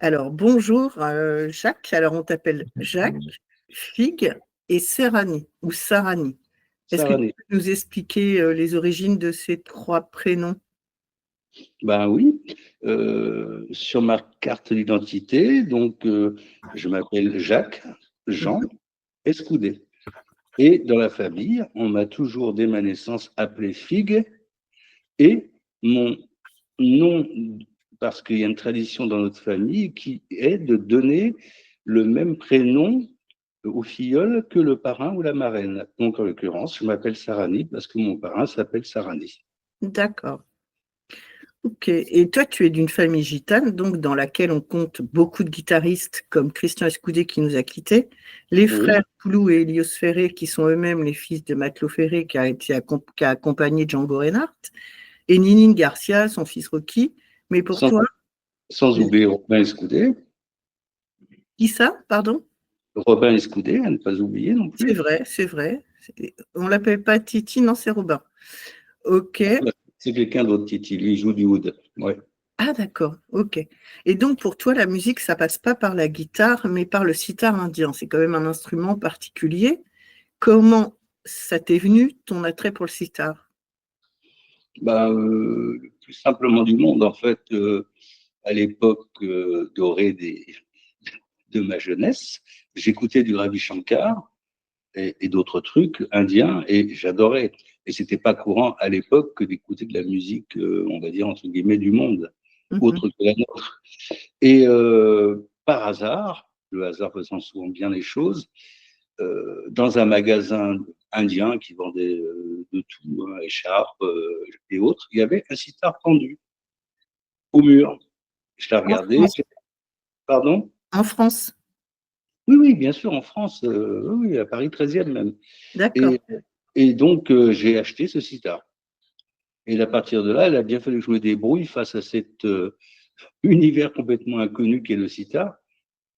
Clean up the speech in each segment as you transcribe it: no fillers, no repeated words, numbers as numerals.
Alors, bonjour Jacques. Alors, on t'appelle Jacques, Fig et Serrani ou Sarani. Est-ce que tu Sarani. peux nous expliquer les origines de ces trois prénoms? Ben oui, sur ma carte d'identité, donc je m'appelle Jacques Jean Mhm. Escoudé. Et dans la famille, on m'a toujours, dès ma naissance, appelé Figue. Et mon nom, parce qu'il y a une tradition dans notre famille qui est de donner le même prénom au filleul que le parrain ou la marraine. Donc en l'occurrence, je m'appelle Sarani parce que mon parrain s'appelle Sarani. D'accord. Ok. Et toi, tu es d'une famille gitane, donc dans laquelle on compte beaucoup de guitaristes comme Christian Escudé qui nous a quittés, les Oui, frères Koulou et Elios Ferré qui sont eux-mêmes les fils de Matelot Ferré qui a accompagné Django Reinhardt, et Ninin Garcia, son fils Rocky. Mais pour sans, toi, sans oublier Robin Escoudé. qui ça, pardon? Robin Escoudé, à ne pas oublier non C'est plus. vrai, c'est vrai. On l'appelle pas Titi, non, c'est Robin. Ok. C'est quelqu'un d'autre, Titi, lui, il joue du oud. Ouais. Ah, d'accord. Ok. Et donc, pour toi, la musique, ça passe pas par la guitare, mais par le sitar indien. C'est quand même un instrument particulier. Comment ça t'est venu, ton attrait pour le sitar? Bah, le plus simplement du monde, en fait, à l'époque dorée de ma jeunesse, j'écoutais du Ravi Shankar et d'autres trucs indiens et j'adorais. Et c'était pas courant à l'époque que d'écouter de la musique, on va dire, entre guillemets, du monde, Mhm. autre que la nôtre. Et par hasard, le hasard faisant souvent bien les choses, dans un magasin indien qui vendait de tout, hein, écharpes et autres, il y avait un sitar pendu au mur. Je l'ai En regardé. France. Pardon? En France. Oui, oui, bien sûr, en France, oui, à Paris 13e même. D'accord. Et, et donc, j'ai acheté ce sitar. Et à partir de là, il a bien fallu que je me débrouille face à cet univers complètement inconnu qu'est le sitar,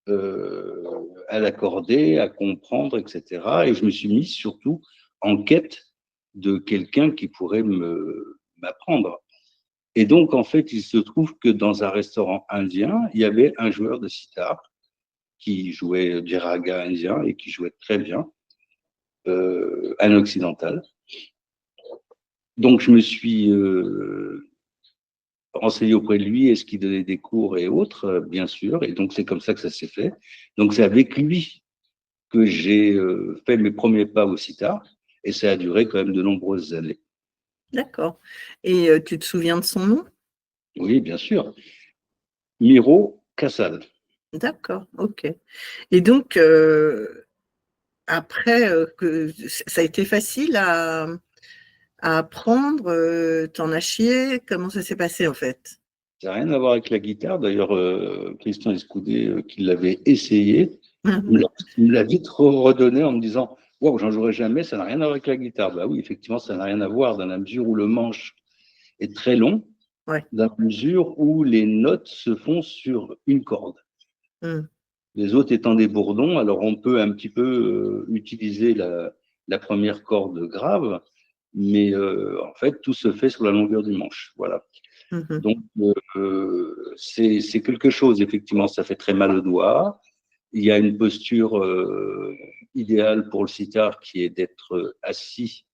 à l'accorder, à comprendre, etc. Et je me suis mis surtout en quête de quelqu'un qui pourrait m'apprendre. Et donc, en fait, il se trouve que dans un restaurant indien, il y avait un joueur de sitar qui jouait du raga indien et qui jouait très bien, un occidental. Donc, je me suis renseigné auprès de lui, est-ce qu'il donnait des cours et autres, bien sûr. Et donc, c'est comme ça que ça s'est fait. Donc, c'est avec lui que j'ai fait mes premiers pas au sitar. Et ça a duré quand même de nombreuses années. D'accord. Et tu te souviens de son nom? Oui, bien sûr. Miro Casal. D'accord. Ok. Et donc, après, ça a été facile à apprendre, t'en as chié? Comment ça s'est passé en fait? Ça n'a rien à voir avec la guitare. D'ailleurs, Christian Escoudé, qui l'avait essayé, Mhm. il me l'a vite redonné en me disant waouh, j'en jouerai jamais, ça n'a rien à voir avec la guitare. Bah oui, effectivement, ça n'a rien à voir dans la mesure où le manche est très long, Ouais. dans la mesure où les notes se font sur une corde. Mm. Les autres étant des bourdons, alors on peut un petit peu utiliser la première corde grave, mais en fait, tout se fait sur la longueur du manche. Voilà. Mhm. Donc, c'est quelque chose, effectivement, ça fait très mal au doigt. Il y a une posture idéale pour le sitar qui est d'être assis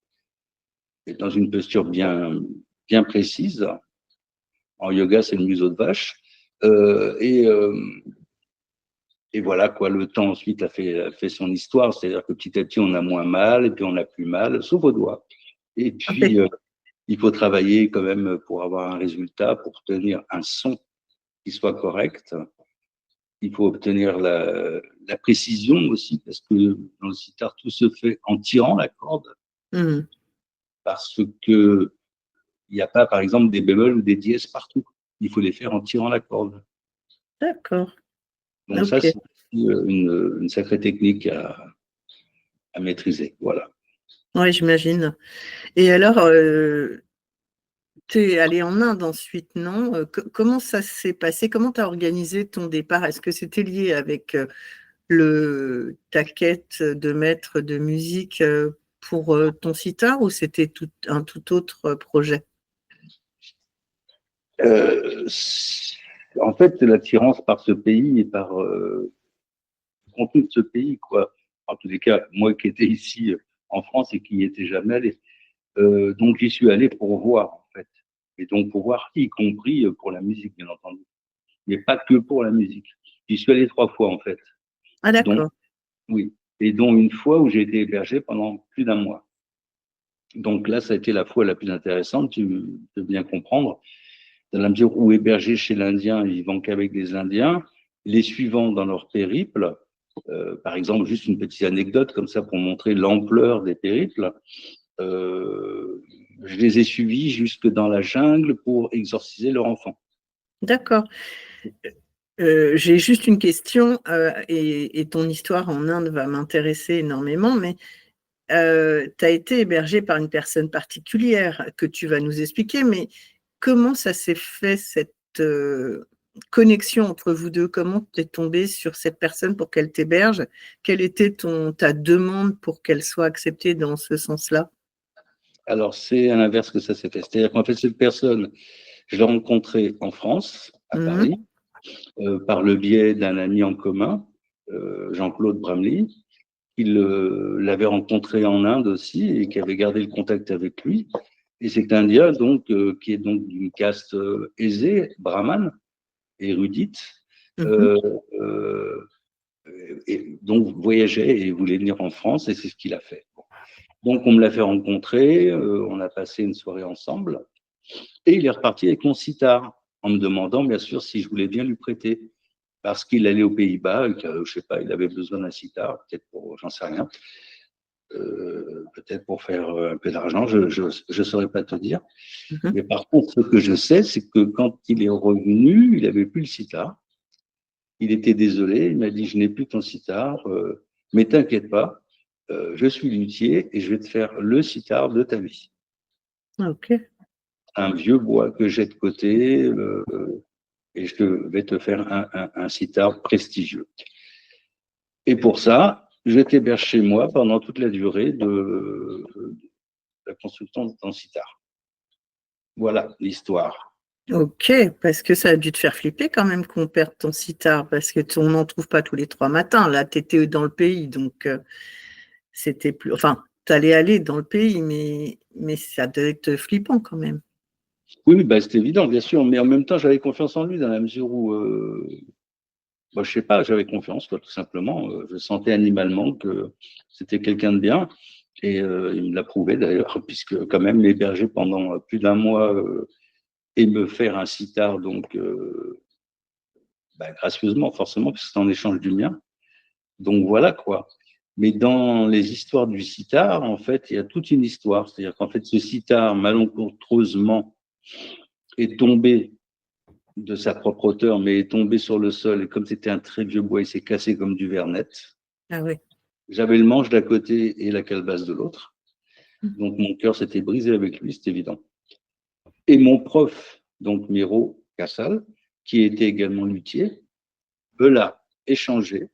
dans une posture bien précise. En yoga, c'est le museau de vache. Euh, et, euh, et voilà, quoi, le temps ensuite a fait son histoire, c'est-à-dire que petit à petit, on a moins mal, et puis on a plus mal, sauf au doigt. Et Ok. puis, il faut travailler quand même pour avoir un résultat, pour obtenir un son qui soit correct. Il faut obtenir la précision aussi, parce que dans le sitar, tout se fait en tirant la corde, Mm. parce que il n'y a pas, par exemple, des bémols ou des dièses partout. Il faut les faire en tirant la corde. D'accord. Donc ça, Ok. c'est une sacrée technique à maîtriser. Voilà. Ouais, j'imagine. Et alors, tu es allé en Inde ensuite, non? Comment ça s'est passé? Comment tu as organisé ton départ? Est-ce que c'était lié avec ta quête de maître de musique pour ton sitar ou c'était un tout autre projet? Euh, en fait, c'est l'attirance par ce pays et par le contenu de ce pays, quoi. En tous les cas, moi qui étais ici en France et qui n'y étais jamais allé. Donc, j'y suis allé pour voir, en fait. Et donc, pour voir, y compris pour la musique, bien entendu. Mais pas que pour la musique. J'y suis allé 3 fois, en fait. Ah, Donc, d'accord. oui. Et dont une fois où j'ai été hébergé pendant plus d'un mois. Donc là, ça a été la fois la plus intéressante, tu peux bien comprendre, dans la mesure où hébergé chez l'Indien, ils vivant qu'avec des Indiens, les suivants dans leur périple, par exemple, juste une petite anecdote comme ça pour montrer l'ampleur des périples, je les ai suivis jusque dans la jungle pour exorciser leur enfant. D'accord. J'ai juste une question, et ton histoire en Inde va m'intéresser énormément, mais tu as été hébergé par une personne particulière que tu vas nous expliquer, mais comment ça s'est fait cette connexion entre vous deux? Comment tu es tombé sur cette personne pour qu'elle t'héberge? Quelle était ta demande pour qu'elle soit acceptée dans ce sens-là? Alors, c'est à l'inverse que ça s'est fait. C'est-à-dire qu'en fait, cette personne, je l'ai rencontrée en France, à Mmh. Paris, par le biais d'un ami en commun, Jean-Claude Bramley, qu'il l'avait rencontré en Inde aussi et qui avait gardé le contact avec lui. Et cet Indien, donc, qui est donc d'une caste aisée, brahmane, érudite, Mmh. euh, euh, et donc voyageait et voulait venir en France et c'est ce qu'il a fait. Donc on me l'a fait rencontrer, on a passé une soirée ensemble et il est reparti avec mon sitar en me demandant bien sûr si je voulais bien lui prêter parce qu'il allait aux Pays-Bas et que, je sais pas, il avait besoin d'un sitar, peut-être pour, j'en sais rien, peut-être pour faire un peu d'argent, je saurais pas te dire. Mmh. Mais par contre, ce que je sais, c'est que quand il est revenu, il avait plus le sitar. Il était désolé, il m'a dit, je n'ai plus ton sitar, mais t'inquiète pas, je suis luthier et je vais te faire le sitar de ta vie. OK. Un vieux bois que j'ai de côté, et je vais te faire un sitar prestigieux. Et pour ça, je t'héberge chez moi pendant toute la durée de la construction de ton sitar. Voilà l'histoire. OK, parce que ça a dû te faire flipper quand même qu'on perde ton sitar, parce que on n'en trouve pas tous les 3 matins. Là, tu étais dans le pays, donc c'était plus, enfin, tu allais aller dans le pays, mais ça devait être flippant quand même. Oui, bah, c'est évident, bien sûr, mais en même temps, j'avais confiance en lui dans la mesure où, moi, je sais pas, j'avais confiance, quoi, tout simplement. Je sentais animalement que c'était quelqu'un de bien, et il me l'a prouvé d'ailleurs, puisque quand même m'héberger pendant plus d'un mois et me faire un sitar, donc bah, gracieusement, forcément, puisque c'est en échange du mien. Donc voilà quoi. Mais dans les histoires du sitar, en fait, il y a toute une histoire. C'est-à-dire qu'en fait, ce sitar, malencontreusement, est tombé de sa propre hauteur, mais est tombé sur le sol. Et comme c'était un très vieux bois, il s'est cassé comme du vernet. Ah oui. J'avais le manche d'un côté et la calebasse de l'autre. Donc mon cœur s'était brisé avec lui, c'est évident. Et mon prof, donc Miro Cassal, qui était également luthier, me l'a échangé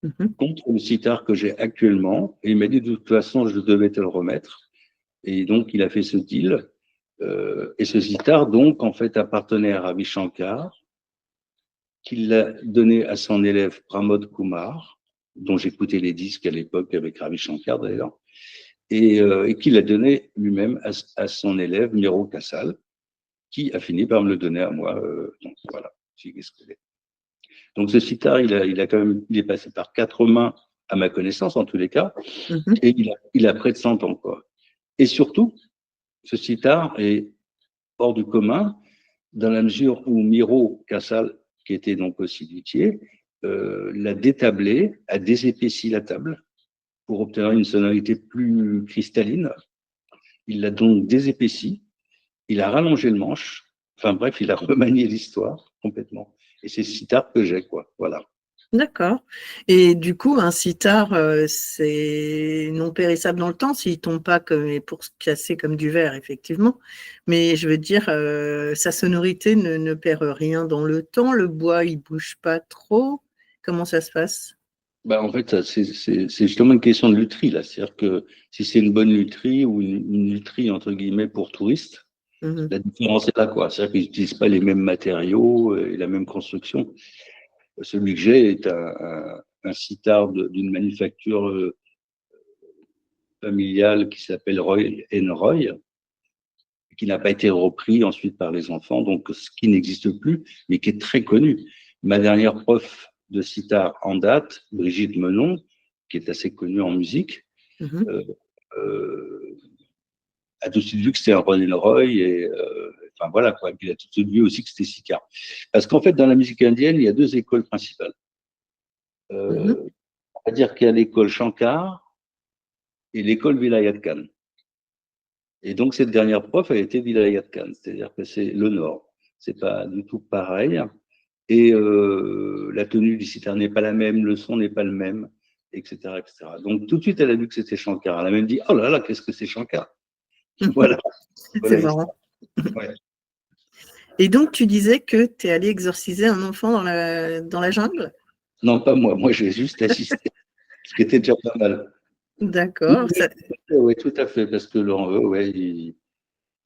Mmh. contre le sitar que j'ai actuellement. Et il m'a dit de toute façon, je devais te le remettre. Et donc, il a fait ce deal. Et ce sitar, donc, en fait, appartenait à Ravi Shankar, qu'il l'a donné à son élève Pramod Kumar, dont j'écoutais les disques à l'époque avec Ravi Shankar d'ailleurs, et qu'il a donné lui-même à son élève Miro Kassal, qui a fini par me le donner à moi. Donc voilà, c'est ce que c'est. Donc ce sitar, il est passé par 4 mains à ma connaissance en tous les cas, Mmh. et il a près de 100 ans quoi. Et surtout, ce sitar est hors du commun dans la mesure où Miro Casal, qui était donc aussi luthier, l'a détablé, a désépaissi la table pour obtenir une sonorité plus cristalline. Il l'a donc désépaissi, il a rallongé le manche, enfin bref, il a remanié l'histoire complètement. Et c'est ce sitar que j'ai, quoi. Voilà. D'accord, et du coup, un sitar, c'est non périssable dans le temps s'il tombe pas comme pour se casser comme du verre, effectivement. Mais je veux dire, sa sonorité ne perd rien dans le temps? Le bois, il bouge pas trop? Comment ça se passe? Bah, en fait, c'est justement une question de lutherie, là. C'est-à-dire que si c'est une bonne lutherie ou une lutherie, entre guillemets, pour touristes, Mhm. La différence est là, quoi. C'est-à-dire qu'ils n'utilisent pas les mêmes matériaux et la même construction. Celui que j'ai est un sitar d'une manufacture familiale qui s'appelle Roy Roy, qui n'a pas été repris ensuite par les enfants, donc ce qui n'existe plus, mais qui est très connu. Ma dernière prof de sitar en date, Brigitte Menon, qui est assez connue en musique, Mhm. euh, a tout de suite vu que c'était un Roy Roy et enfin voilà quoi. Et puis il a tout de suite vu aussi que c'était sitar. Parce qu'en fait, dans la musique indienne, il y a deux écoles principales. Mhm. C'est-à-dire qu'il y a l'école Shankar et l'école Vilayat Khan. Et donc, cette dernière prof, elle était Vilayat Khan, c'est-à-dire que c'est le Nord. C'est pas du tout pareil. Et la tenue du sitar n'est pas la même, le son n'est pas le même, etc., etc. Donc, tout de suite, elle a vu que c'était Shankar. Elle a même dit, oh là là, qu'est-ce que c'est Shankar? Voilà. C'est Voilà marrant. ouais. Et donc, tu disais que tu es allé exorciser un enfant dans la jungle? Non, pas moi. Moi, j'ai juste assisté, ce qui était déjà pas mal. Oui, D'accord. Ça... oui, tout à fait, parce que ouais,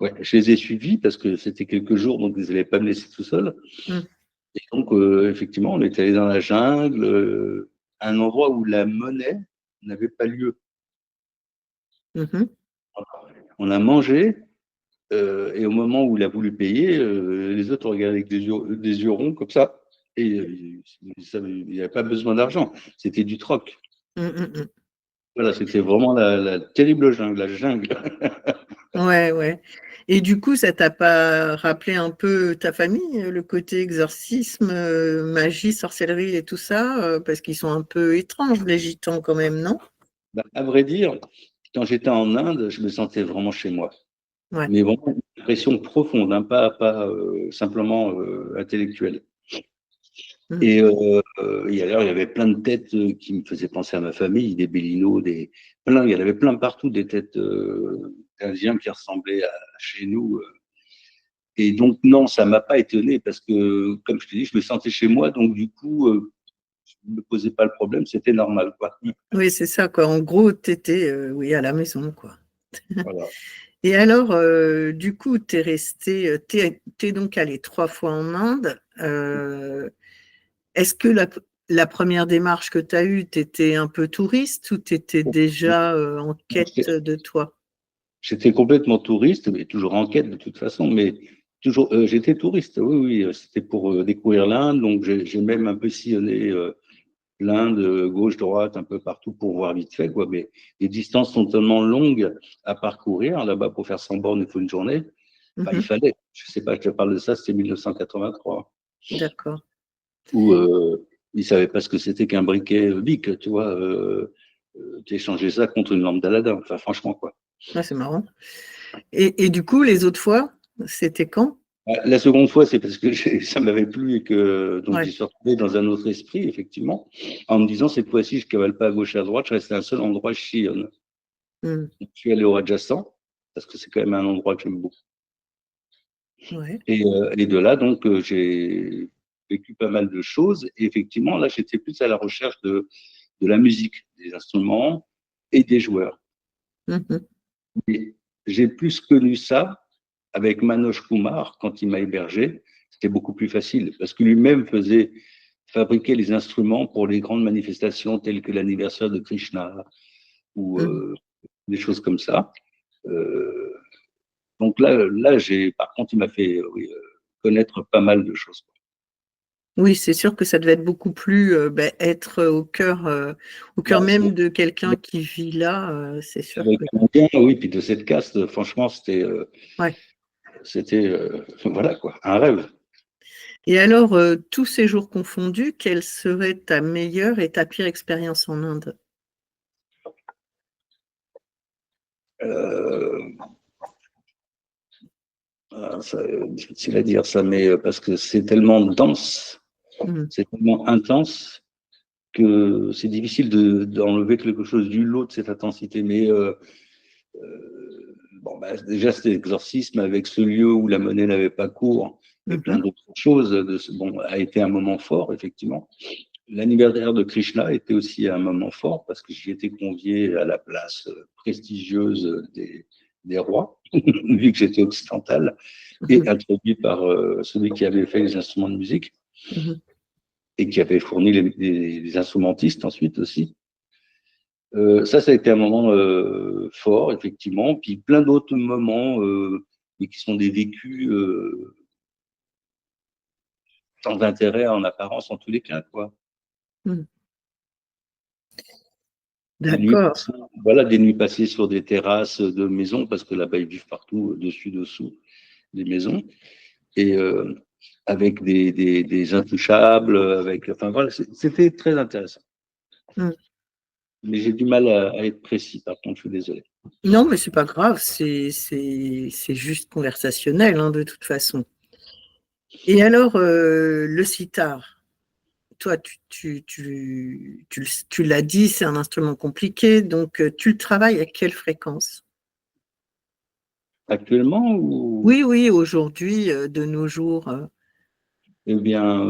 ouais, je les ai suivis parce que c'était quelques jours, donc ils n'allaient pas me laisser tout seul. Mm. Et donc, effectivement, on est allé dans la jungle, un endroit où la monnaie n'avait pas lieu. Mhm. On a mangé, et au moment où il a voulu payer, les autres regardaient avec des yeux ronds comme ça. Et il n'y avait pas besoin d'argent, c'était du troc. Mm, mm, mm. Voilà, c'était vraiment la terrible jungle, la jungle. Ouais, ouais. Et du coup, ça t'a pas rappelé un peu ta famille, le côté exorcisme, magie, sorcellerie et tout ça, parce qu'ils sont un peu étranges, les gitans quand même, non? Bah, à vrai dire, quand j'étais en Inde, je me sentais vraiment chez moi. Ouais. Mais vraiment une impression profonde, hein, pas simplement intellectuelle. Mm. Et alors, il y avait plein de têtes qui me faisaient penser à ma famille, des Bélinos, plein, il y en avait plein partout, des têtes d'Indiens qui ressemblaient à chez nous. Et donc, non, ça m'a pas étonné parce que, comme je te dis, je me sentais chez moi, donc du coup, je ne me posais pas le problème, c'était normal, quoi. Oui, c'est ça, quoi. En gros, t'étais, oui, à la maison, quoi. Voilà. Et alors, du coup, t'es donc allé 3 fois en Inde. Est-ce que la première démarche que tu as eue, tu étais un peu touriste ou tu étais déjà en quête de toi? J'étais complètement touriste, mais toujours en quête de toute façon, mais toujours, j'étais touriste, oui, oui, c'était pour découvrir l'Inde, donc j'ai même un peu sillonné l'Inde, gauche, droite, un peu partout pour voir vite fait, quoi. Mais les distances sont tellement longues à parcourir. Là-bas, pour faire 100 bornes, il faut une journée. Enfin, il Mhm. fallait. Je sais pas, je te parle de ça, c'était 1983, D'accord. où ils savaient pas ce que c'était qu'un briquet Bic, tu vois. Tu échangeais ça contre une lampe d'Aladin. Enfin, franchement, quoi. Ah, c'est marrant. Et du coup, les autres fois, c'était quand? La seconde fois, c'est parce que ça m'avait plu et que donc j'y Ouais. suis retrouvé dans un autre esprit, effectivement, en me disant cette fois-ci, je cavale pas à gauche et à droite, je reste à un seul endroit, je sillonne. Mm. Je suis allé au Rajasthan, parce que c'est quand même un endroit que j'aime beaucoup. Ouais. Et de là, donc, j'ai vécu pas mal de choses. Et effectivement, là, j'étais plus à la recherche de la musique, des instruments et des joueurs. Mhm. Et j'ai plus connu ça avec Manoj Kumar quand il m'a hébergé. C'était beaucoup plus facile parce que lui-même faisait fabriquer les instruments pour les grandes manifestations telles que l'anniversaire de Krishna ou Mhm. des choses comme ça. Euh, Donc là par contre, il m'a fait oui, connaître pas mal de choses. Oui, c'est sûr que ça devait être beaucoup plus être au cœur Bah, même de quelqu'un qui vit là, c'est sûr avec que. un Indien, oui, puis de cette caste, franchement, Ouais. c'était voilà quoi, un rêve. Et alors, tous ces jours confondus, quelle serait ta meilleure et ta pire expérience en Inde? Euh, difficile à dire ça, mais parce que c'est tellement dense, Mmh. c'est tellement intense que c'est difficile d'enlever quelque chose du lot de cette intensité. Mais bon, bah, déjà, cet exorcisme avec ce lieu où la monnaie n'avait pas cours et plein Mmh. d'autres choses, bon, a été un moment fort, effectivement. L'anniversaire de Krishna était aussi un moment fort parce que j'y étais convié à la place prestigieuse des rois, vu que j'étais occidental, et introduit par celui qui avait fait les instruments de musique et qui avait fourni les instrumentistes ensuite aussi. Ça a été un moment fort, effectivement, puis plein d'autres moments mais qui sont des vécus sans intérêt en apparence en tous les cas, quoi. D'accord. Voilà, des nuits passées sur des terrasses de maisons, parce que là-bas, ils vivent partout, dessus, dessous des maisons, et avec des intouchables, enfin voilà, c'était très intéressant. Mais j'ai du mal à être précis, par contre, je suis désolé. Non, mais c'est pas grave, c'est juste conversationnel, hein, de toute façon. Et alors, le sitar, toi, tu l'as dit, c'est un instrument compliqué, donc tu le travailles à quelle fréquence? Actuellement ou... Oui, oui, aujourd'hui, de nos jours. Eh bien,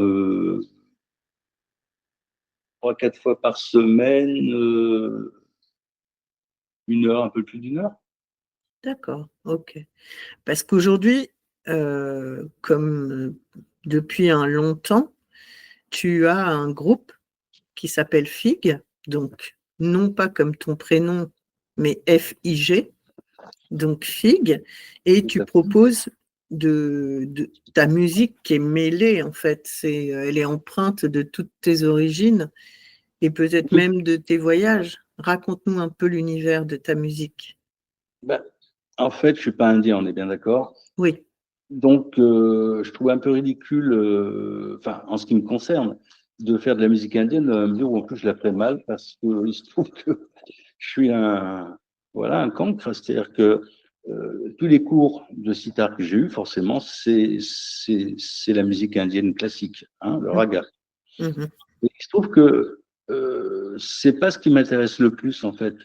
3-4 fois par semaine, 1 heure, un peu plus d'1 heure. D'accord, ok. Parce qu'aujourd'hui, comme depuis un longtemps, tu as un groupe qui s'appelle FIG, donc non pas comme ton prénom, mais FIG, donc FIG, et tu proposes de ta musique qui est mêlée, en fait, elle est empreinte de toutes tes origines et peut-être même de tes voyages. Raconte-nous un peu l'univers de ta musique. Ben, en fait, je ne suis pas indien, on est bien d'accord. Oui. Donc, je trouve un peu ridicule, enfin, en ce qui me concerne, de faire de la musique indienne dans la mesure où en plus je la fais mal parce qu'il se trouve que je suis un cancre, c'est-à-dire que tous les cours de sitar que j'ai eu, forcément, c'est la musique indienne classique, hein, le raga. Mmh. Et il se trouve que c'est pas ce qui m'intéresse le plus en fait.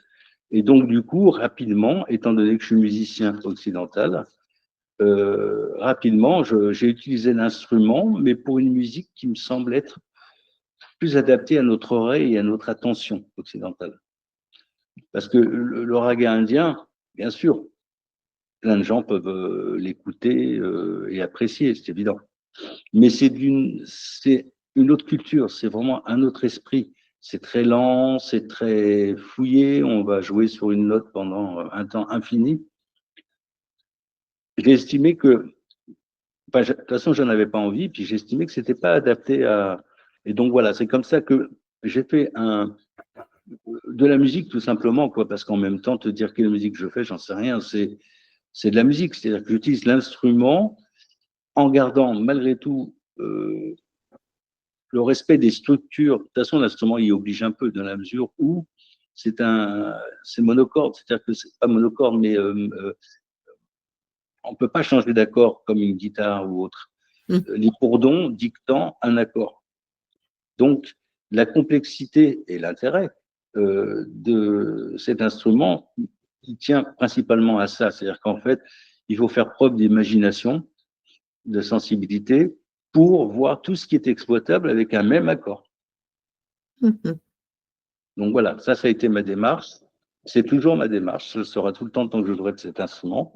Et donc du coup, rapidement, étant donné que je suis musicien occidental, rapidement, j'ai utilisé l'instrument, mais pour une musique qui me semble être plus adaptée à notre oreille et à notre attention occidentale. Parce que le raga indien, bien sûr, plein de gens peuvent l'écouter et apprécier, c'est évident. Mais c'est une autre culture, c'est vraiment un autre esprit. C'est très lent, c'est très fouillé, on va jouer sur une note pendant un temps infini. J'ai estimé que, enfin, de toute façon, j'en avais pas envie, puis j'ai estimé que c'était pas adapté à. Et donc voilà, c'est comme ça que j'ai fait de la musique tout simplement, quoi, parce qu'en même temps, te dire quelle musique je fais, j'en sais rien. C'est de la musique, c'est-à-dire que j'utilise l'instrument en gardant malgré tout le respect des structures. De toute façon, l'instrument y oblige un peu dans la mesure où c'est monocorde, c'est-à-dire que c'est pas monocorde, mais on peut pas changer d'accord comme une guitare ou autre. Les bourdons dictant un accord. Donc, la complexité et l'intérêt de cet instrument, il tient principalement à ça. C'est-à-dire qu'en fait, il faut faire preuve d'imagination, de sensibilité pour voir tout ce qui est exploitable avec un même accord. Donc voilà, ça a été ma démarche. C'est toujours ma démarche. Ce sera tout le temps tant que je jouerai de cet instrument.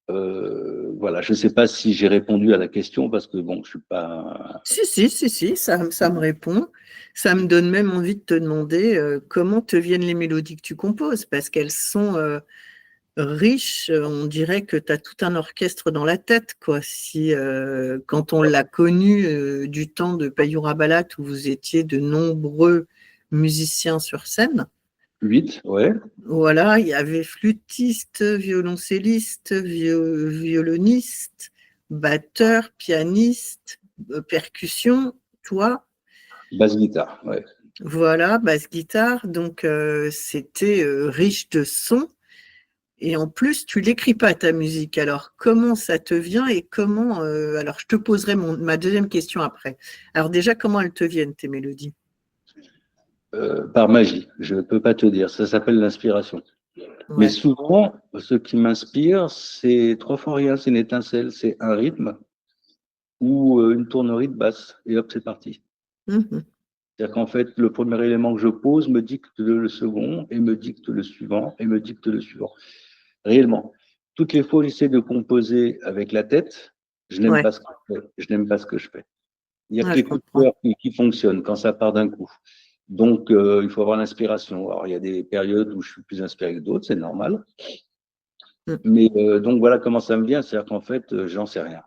Voilà, je ne sais pas si j'ai répondu à la question parce que bon, je suis pas. Si, ça me répond. Ça me donne même envie de te demander comment te viennent les mélodies que tu composes, parce qu'elles sont riches. On dirait que tu as tout un orchestre dans la tête, quoi. Quand on l'a connu du temps de Payura Balat, où vous étiez de nombreux musiciens sur scène. 8, ouais. Voilà, il y avait flûtiste, violoncelliste, violoniste, batteur, pianiste, percussion, toi. Basse guitare, ouais. Voilà, basse guitare. Donc, c'était riche de sons. Et en plus, tu l'écris pas ta musique. Alors, comment ça te vient et comment alors, je te poserai ma deuxième question après. Alors déjà, comment elles te viennent tes mélodies? Par magie, je ne peux pas te dire. Ça s'appelle l'inspiration. Mais Ouais. souvent, ce qui m'inspire, c'est 3 fois rien, c'est une étincelle, c'est un rythme ou une tournerie de basse. Et hop, c'est parti. Mhm. C'est-à-dire qu'en fait, le premier élément que je pose me dicte le second, et me dicte le suivant, et me dicte le suivant. réellement. Toutes les fois où j'essaie de composer avec la tête, je n'aime Ouais, pas ce que je fais. Je n'aime pas ce que je fais. Il n'y a que ouais, je les coups de comprends. cœur qui fonctionnent quand ça part d'un coup. Donc, il faut avoir l'inspiration. Alors, il y a des périodes où je suis plus inspiré que d'autres, c'est normal. Mm. Mais donc, voilà comment ça me vient. C'est-à-dire qu'en fait, j'en sais rien.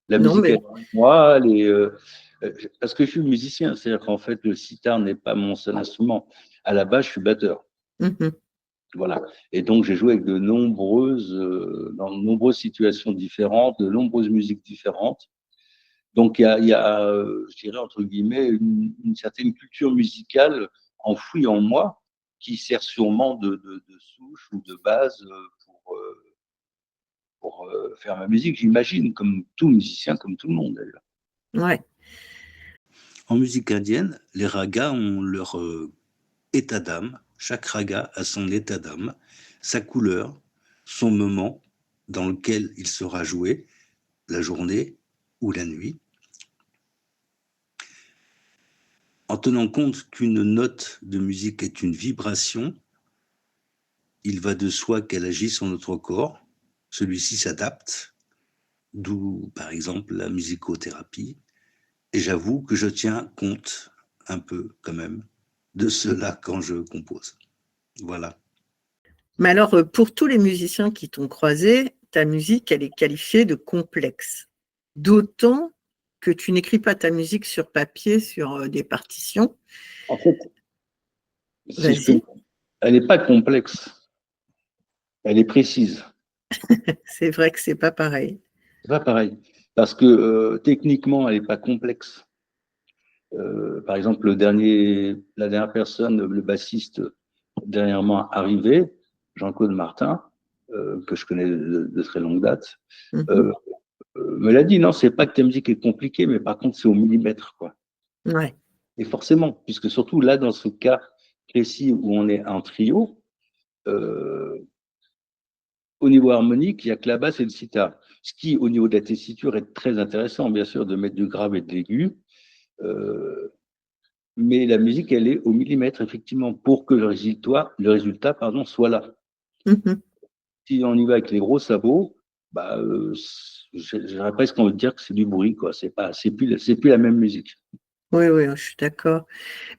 La Non, musique, elle mais est en moi, parce que je suis musicien. C'est-à-dire qu'en fait, le sitar n'est pas mon seul instrument. À la base, je suis batteur. mhm. Voilà. Et donc, j'ai joué avec dans de nombreuses situations différentes, de nombreuses musiques différentes. Donc, je dirais, entre guillemets, une certaine culture musicale enfouie en moi qui sert sûrement de souche ou de base pour faire ma musique, j'imagine, comme tout musicien, comme tout le monde d'ailleurs. Ouais. En musique indienne, les ragas ont leur état d'âme. Chaque raga a son état d'âme, sa couleur, son moment dans lequel il sera joué, la journée ou la nuit. En tenant compte qu'une note de musique est une vibration, il va de soi qu'elle agit sur notre corps. Celui-ci s'adapte, d'où par exemple la musicothérapie. Et j'avoue que je tiens compte un peu quand même de cela quand je compose. Voilà. Mais alors, pour tous les musiciens qui t'ont croisé, ta musique, elle est qualifiée de complexe. D'autant que tu n'écris pas ta musique sur papier, sur des partitions. En fait, si je peux, Vas-y, elle n'est pas complexe, elle est précise. c'est vrai que c'est pas pareil. C'est pas pareil. Parce que techniquement, elle n'est pas complexe. Par exemple, la dernière personne, le bassiste dernièrement arrivé, Jean-Claude Martin, que je connais de très longue date, Mhm. euh, me l'a dit, non, c'est pas que ta musique est compliquée, mais par contre, c'est au millimètre, quoi. Ouais. Et forcément, puisque surtout là, dans ce cas précis où on est en trio, euh, au niveau harmonique, il n'y a que la basse et le sitar. Ce qui, au niveau de la tessiture, est très intéressant, bien sûr, de mettre du grave et de l'aigu. Euh, mais la musique, elle est au millimètre, effectivement, pour que le résultat, soit là. Mhm. Si on y va avec les gros sabots, bah, j'aurais presque envie de dire que c'est du bruit, quoi. C'est plus la même musique. Oui, oui, je suis d'accord.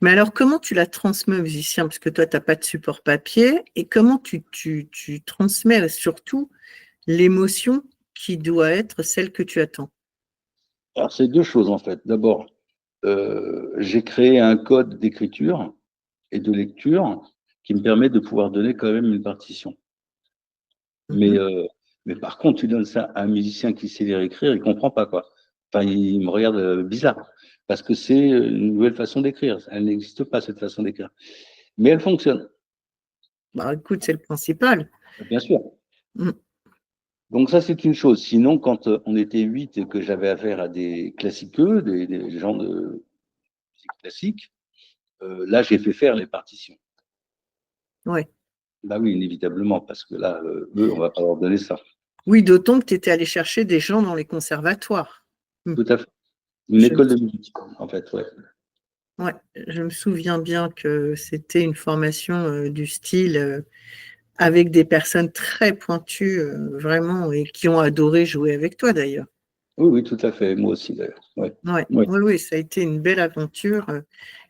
Mais alors, comment tu la transmets aux musiciens? Parce que toi, tu n'as pas de support papier. Et comment tu transmets surtout l'émotion qui doit être celle que tu attends? Alors, c'est deux choses, en fait. D'abord, j'ai créé un code d'écriture et de lecture qui me permet de pouvoir donner quand même une partition. Mais, Mhm. euh, mais par contre, tu donnes ça à un musicien qui sait lire et écrire, il ne comprend pas, quoi. Enfin, il me regarde bizarre, parce que c'est une nouvelle façon d'écrire. Elle n'existe pas, cette façon d'écrire. Mais elle fonctionne, Bah, écoute, c'est le principal. bien sûr. Mm. Donc ça, c'est une chose. Sinon, quand on était 8 et que j'avais affaire à des classiqueux, des gens de musique classique, là, j'ai fait faire les partitions. Ouais. Bah oui, inévitablement, parce que là, eux, on va pas leur donner ça. Oui, d'autant que tu étais allé chercher des gens dans les conservatoires. Mm. Tout à fait. Une Je me école de musique, en fait, ouais. Ouais, je me souviens bien que c'était une formation du style avec des personnes très pointues, vraiment, et qui ont adoré jouer avec toi d'ailleurs. Oui, oui, tout à fait. Moi aussi, d'ailleurs. Ouais. Ouais, Ouais. oui, oui, ça a été une belle aventure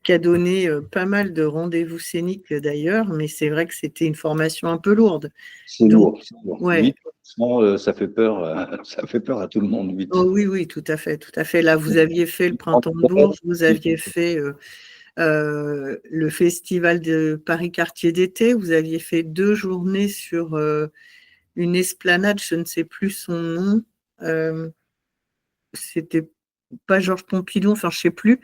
qui a donné pas mal de rendez-vous scéniques d'ailleurs, mais c'est vrai que c'était une formation un peu lourde. C'est Donc, lourd, c'est lourd. ouais, 8, ça fait peur, ça fait peur à tout le monde, 8. oh oui, oui, tout à fait, tout à fait. Là, vous aviez fait le Printemps de Bourges, vous aviez fait le festival de Paris-Quartier d'été. Vous aviez fait 2 journées sur une esplanade, je ne sais plus son nom. Euh, C'était pas Georges Pompidou, enfin, je ne sais plus,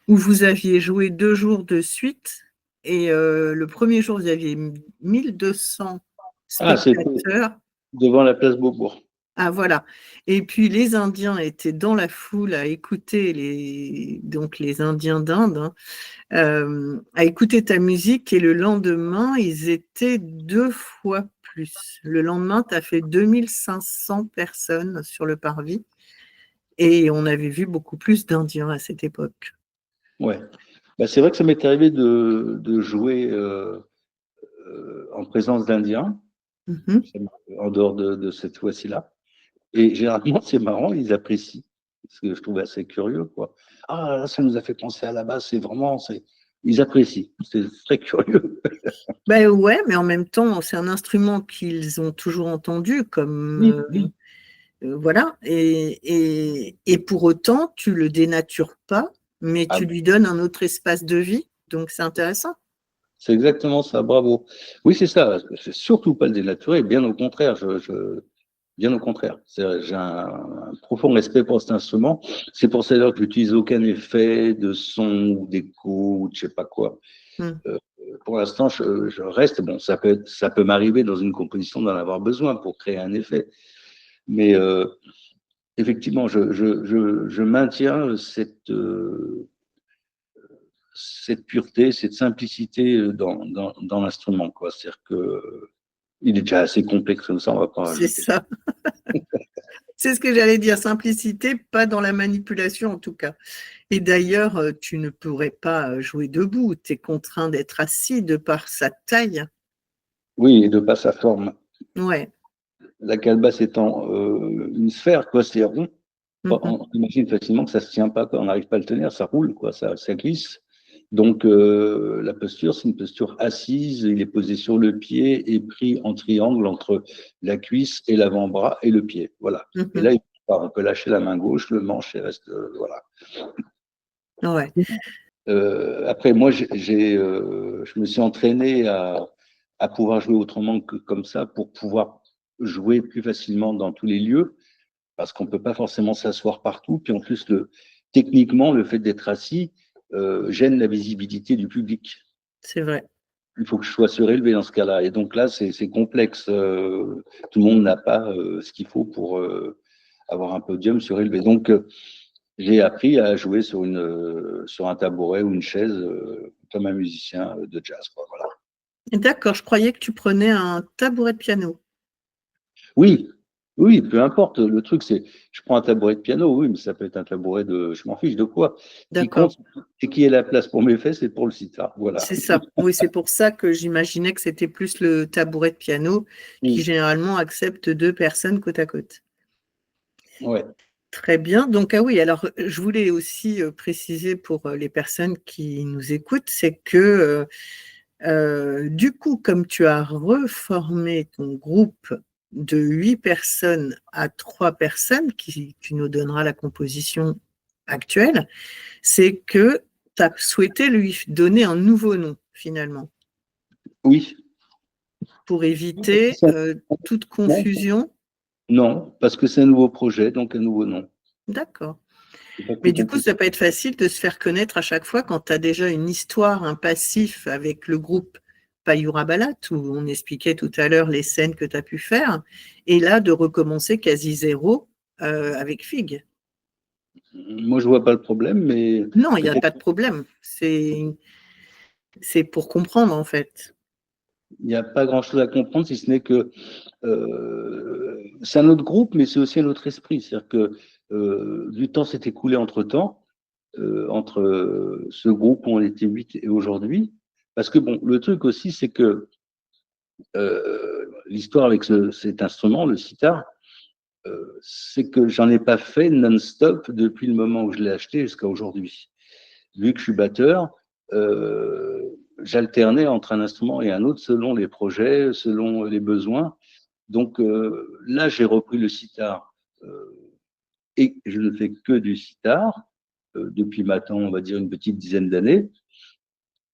où vous aviez joué 2 jours de suite. Et le premier jour, vous aviez 1200 Ah, c'était spectateurs. devant la place Beaubourg. Ah voilà. Et puis les Indiens étaient dans la foule à écouter donc les Indiens d'Inde, hein, à écouter ta musique et le lendemain, ils étaient 2 fois plus. Le lendemain, tu as fait 2500 personnes sur le parvis et on avait vu beaucoup plus d'Indiens à cette époque. Ouais. Bah, c'est vrai que ça m'est arrivé de jouer en présence d'Indiens. Mhm. en dehors de cette fois-ci-là. Et généralement, c'est marrant, ils apprécient. Ce que je trouve assez curieux, quoi. Ah, là, ça nous a fait penser à la base, c'est vraiment, ils apprécient. C'est très curieux. Ben ouais, mais en même temps, c'est un instrument qu'ils ont toujours entendu, comme Oui, oui. voilà. Et pour autant, tu le dénatures pas, mais Ah, tu lui donnes un autre espace de vie. Donc c'est intéressant. c'est exactement ça, bravo. Oui, c'est ça. C'est surtout pas le dénaturer, bien au contraire. Bien au contraire. J'ai un profond respect pour cet instrument. C'est pour ça d'ailleurs que j'utilise aucun effet de son ou d'écho ou de je sais pas quoi. Mm. Pour l'instant, je reste. Bon, ça peut m'arriver dans une composition d'en avoir besoin pour créer un effet. Mais effectivement, je maintiens cette pureté, cette simplicité dans l'instrument, quoi. C'est-à-dire que il est déjà assez complexe comme ça, on va pas C'est rajouter. ça. C'est ce que j'allais dire, simplicité, pas dans la manipulation en tout cas. Et d'ailleurs, tu ne pourrais pas jouer debout, tu es contraint d'être assis de par sa taille. Oui, et de pas sa forme. Ouais. La calebasse étant une sphère, quoi, c'est rond. Mhm. On imagine facilement que ça se tient pas, quoi. On n'arrive pas à le tenir, ça roule, quoi, ça glisse. Donc la posture, c'est une posture assise. Il est posé sur le pied et pris en triangle entre la cuisse et l'avant-bras et le pied. Voilà. Et Mhm. là, on peut lâcher la main gauche, le manche et reste voilà. Ouais. Après, moi, je me suis entraîné à pouvoir jouer autrement que comme ça pour pouvoir jouer plus facilement dans tous les lieux parce qu'on ne peut pas forcément s'asseoir partout. Puis en plus, techniquement, le fait d'être assis gêne la visibilité du public. C'est vrai. Il faut que je sois surélevé dans ce cas-là. Et donc là, c'est complexe. Tout le monde n'a pas ce qu'il faut pour avoir un podium surélevé. Donc, j'ai appris à jouer sur un tabouret ou une chaise comme un musicien de jazz, quoi, voilà. D'accord, je croyais que tu prenais un tabouret de piano. Oui, oui, peu importe. Le truc, c'est, je prends un tabouret de piano, oui, mais ça peut être un tabouret je m'en fiche de quoi. Ce qui D'accord, compte, c'est qu'il y ait la place pour mes fesses et pour le sitar. Voilà. c'est ça. Oui, c'est pour ça que j'imaginais que c'était plus le tabouret de piano qui Mm. généralement accepte deux personnes côte à côte. Ouais. Très bien. Donc, ah oui, alors je voulais aussi préciser pour les personnes qui nous écoutent, c'est que du coup, comme tu as reformé ton groupe de 8 personnes à 3 personnes, tu nous donneras la composition actuelle, c'est que tu as souhaité lui donner un nouveau nom, finalement, Oui. pour éviter toute Non, confusion. non, parce que c'est un nouveau projet, donc un nouveau nom. D'accord. C'est pas Mais plus du coup, compliqué. ça peut être facile de se faire connaître à chaque fois quand tu as déjà une histoire, un passif avec le groupe Payura Balat, où on expliquait tout à l'heure les scènes que tu as pu faire, et là, de recommencer quasi zéro avec Fig. Moi, je vois pas le problème, mais Non, il n'y a peut-être pas de problème. C'est pour comprendre, en fait. il n'y a pas grand-chose à comprendre, si ce n'est que c'est un autre groupe, mais c'est aussi un autre esprit. C'est-à-dire que du temps s'est écoulé entre-temps, entre ce groupe où on était 8 et aujourd'hui. Parce que bon, le truc aussi, c'est que l'histoire avec cet instrument, le sitar, c'est que j'en ai pas fait non-stop depuis le moment où je l'ai acheté jusqu'à aujourd'hui. Vu que je suis batteur, j'alternais entre un instrument et un autre selon les projets, selon les besoins. Donc là, j'ai repris le sitar et je ne fais que du sitar depuis maintenant, on va dire, une petite dizaine d'années.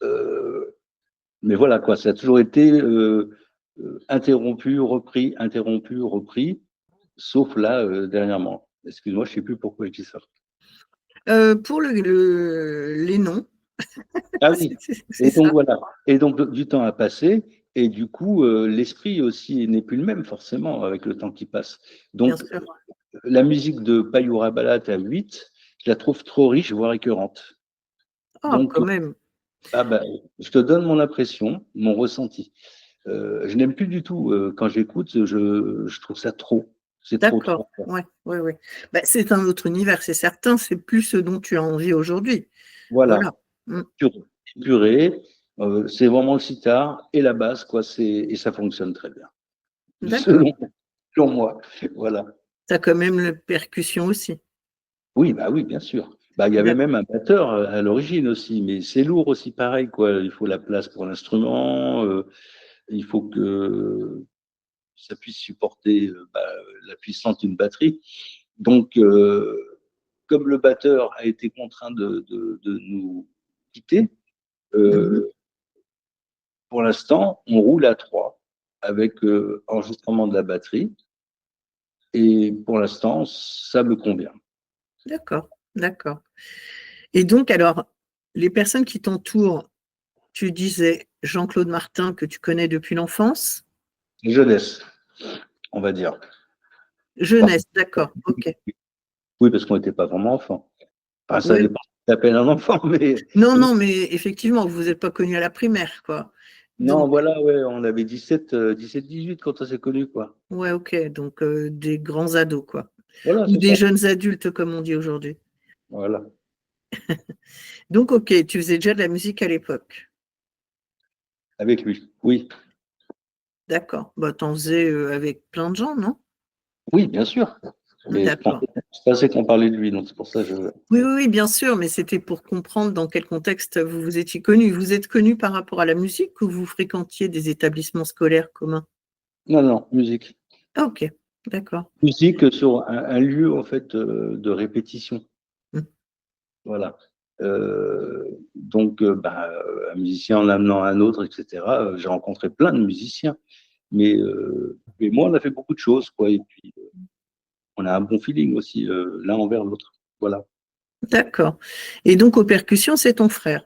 Euh, mais voilà, quoi, ça a toujours été interrompu, repris, sauf là, dernièrement. Excuse-moi, je ne sais plus pourquoi je dis ça. Pour les noms, Ah oui, c'est et donc ça, voilà. Et donc du temps a passé, et du coup, l'esprit aussi n'est plus le même, forcément, avec le temps qui passe. bien Donc, sûr. la musique de Payura Balat à 8, je la trouve trop riche, voire écœurante. Ah, Donc, quand même. ah bah, je te donne mon impression, mon ressenti. Je n'aime plus du tout, quand j'écoute, je trouve ça trop. C'est trop, D'accord. trop. Ouais, ouais, ouais. Bah, c'est un autre univers, c'est certain. C'est plus ce dont tu as envie aujourd'hui. Voilà, Voilà. Mm. purée, c'est vraiment le sitar et la basse, quoi, et ça fonctionne très bien. D'accord. selon moi. Voilà. Tu as quand même la percussion aussi. Oui, bah oui, bien sûr. Bah, il y avait même un batteur à l'origine aussi, mais c'est lourd aussi, pareil, quoi. Il faut la place pour l'instrument, il faut que ça puisse supporter la puissance d'une batterie. Donc, comme le batteur a été contraint de nous quitter, Mhm. pour l'instant, on roule à trois avec enregistrement de la batterie. Et pour l'instant, ça me convient. D'accord, d'accord. Et donc, alors, les personnes qui t'entourent, tu disais Jean-Claude Martin que tu connais depuis l'enfance. Jeunesse, on va dire. Jeunesse, d'accord, ok. Oui, parce qu'on n'était pas vraiment enfants. Enfin, ça Oui. dépend si t'appelles un enfant, mais Non, non, mais effectivement, vous n'êtes pas connus à la primaire, quoi. non, Donc, voilà, ouais, on avait 18 quand on s'est connus, quoi. ouais, ok, donc des grands ados, quoi. Voilà, Ou c'est des ça. jeunes adultes, comme on dit aujourd'hui. Voilà. Donc, ok, tu faisais déjà de la musique à l'époque. Avec lui. Oui. D'accord. Bah, t'en faisais avec plein de gens, non? Oui, bien sûr. Mais D'accord. je pensais qu'on parlait de lui, donc c'est pour ça que je. Oui, oui, oui, bien sûr, mais c'était pour comprendre dans quel contexte vous vous étiez connus. Vous êtes connus par rapport à la musique ou vous fréquentiez des établissements scolaires communs? Non, non, musique. Ah, ok, d'accord. Musique sur un lieu, en fait, de répétition. Mm. Voilà. Donc, un musicien en amenant un autre, etc. J'ai rencontré plein de musiciens. Mais moi, on a fait beaucoup de choses, quoi. Et puis, on a un bon feeling aussi, l'un envers l'autre. Voilà. D'accord. Et donc, aux percussions, c'est ton frère.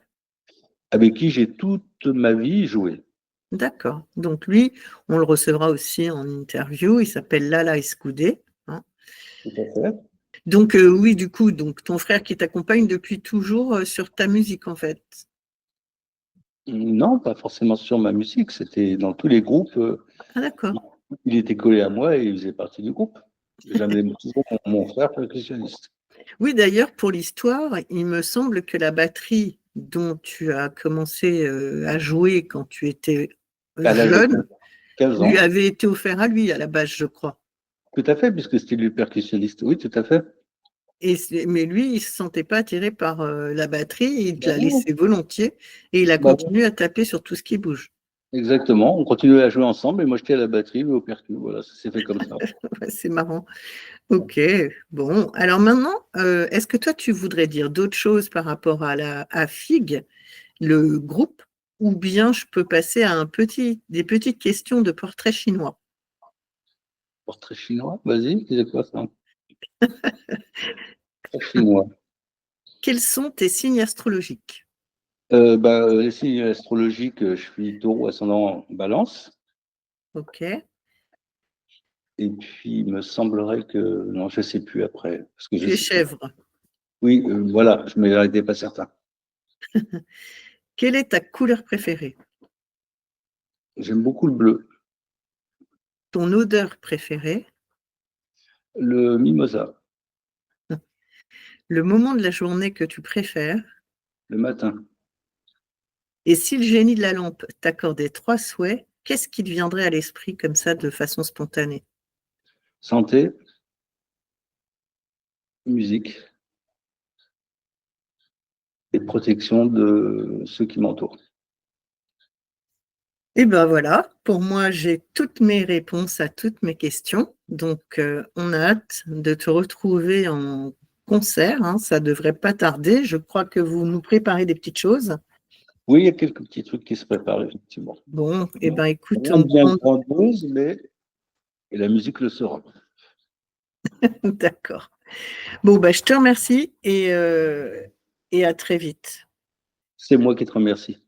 Avec qui j'ai toute ma vie joué. D'accord. Donc, lui, on le recevra aussi en interview. Il s'appelle Lala Escoudé, hein. Tout à fait. Donc, oui, du coup, donc, ton frère qui t'accompagne depuis toujours sur ta musique, en fait. Non, pas forcément sur ma musique. C'était dans tous les groupes. Ah, d'accord. Il était collé à moi et il faisait partie du groupe. J'avais toujours mon frère percussionniste. Oui, d'ailleurs, pour l'histoire, il me semble que la batterie dont tu as commencé à jouer quand tu étais À l'âge de jeune 15 lui ans. avait été offert à lui à la base, je crois. Tout à fait, puisque c'était lui le percussionniste. Oui, tout à fait. Mais lui, il ne se sentait pas attiré par la batterie, il te Ben l'a non. laissé volontiers et il a Bah oui, continué à taper sur tout ce qui bouge. exactement. On continuait à jouer ensemble et moi j'étais à la batterie ou au percu. Voilà, ça s'est fait comme ça. Ouais, c'est marrant. Ok, bon. Alors maintenant, est-ce que toi, tu voudrais dire d'autres choses par rapport à FIG, le groupe, ou bien je peux passer à des petites questions de portrait chinois? Portrait chinois, vas-y, c'est quoi ça? Portrait chinois. Quels sont tes signes astrologiques? Les signes astrologiques, je suis taureau ascendant balance. Ok. Et puis, il me semblerait que. Non, je ne sais plus après. Parce que je Tu es sais plus. chèvre. Oui, voilà, je ne m'étais pas certain. Quelle est ta couleur préférée? J'aime beaucoup le bleu. Ton odeur préférée? Le mimosa, Le moment de la journée que tu préfères? le matin. Et si le génie de la lampe t'accordait 3 souhaits, qu'est-ce qui te viendrait à l'esprit comme ça de façon spontanée? Santé, musique et protection de ceux qui m'entourent. Et ben voilà, pour moi, j'ai toutes mes réponses à toutes mes questions. Donc, on a hâte de te retrouver en concert, hein, ça devrait pas tarder. Je crois que vous nous préparez des petites choses. Oui, il y a quelques petits trucs qui se préparent, effectivement. Bon, et ben écoute, Rien de bien grandiose, mais et la musique le sera. d'accord. Bon, bah, je te remercie et à très vite. C'est moi qui te remercie.